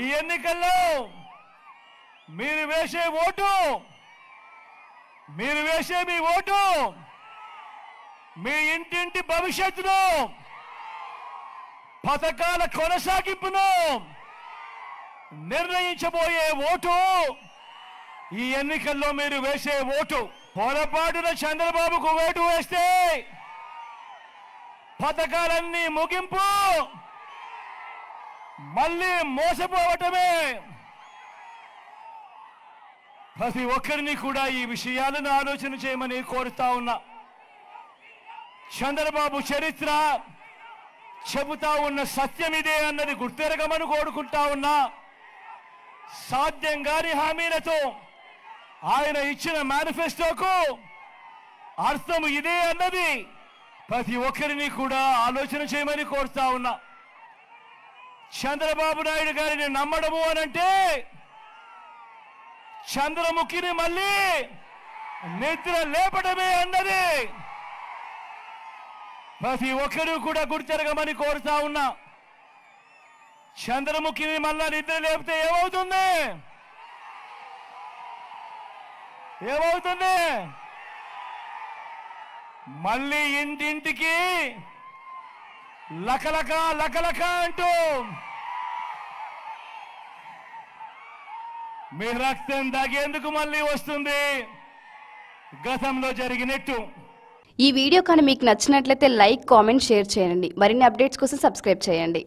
ఈ ఎన్నికల్లో మీరు వేసే మీ ఓటు మీ ఇంటింటి భవిష్యత్తును పథకాల కొనసాగింపును నిర్ణయించబోయే ఓటు ఈ ఎన్నికల్లో మీరు వేసే ఓటు. పొరపాటున చంద్రబాబుకు ఓటు వేస్తే పథకాలన్నీ ముగింపు, మళ్ళీ మోసపోవటమే. ప్రతి ఒక్కరిని కూడా ఈ విషయాలను ఆలోచన చేయమని కోరుతా ఉన్నా. చంద్రబాబు చరిత్ర చెబుతా ఉన్న సత్యం ఇదే అన్నది గుర్తెరగమని కోరుకుంటా ఉన్నా. సాధ్యం కాని హామీలతో ఆయన ఇచ్చిన మేనిఫెస్టోకు అర్థం ఇదే అన్నది ప్రతి ఒక్కరిని కూడా ఆలోచన చేయమని కోరుతా ఉన్నా. చంద్రబాబు నాయుడు గారిని నమ్మడము అనంటే చంద్రముఖిని మళ్ళీ నిద్ర లేపడమే అన్నది ప్రతి ఒక్కరూ కూడా గుర్తెరగమని కోరుతా ఉన్నా. చంద్రముఖిని మళ్ళా నిద్ర లేపితే ఏమవుతుంది? మళ్ళీ ఇంటింటికి లకలక అంటూ మీ రక్తం దాగేందుకు మళ్ళీ వస్తుంది గతంలో జరిగినట్టు. ఈ వీడియో కానీ మీకు నచ్చినట్లయితే లైక్, కామెంట్, షేర్ చేయండి. మరిన్ని అప్డేట్స్ కోసం సబ్స్క్రైబ్ చేయండి.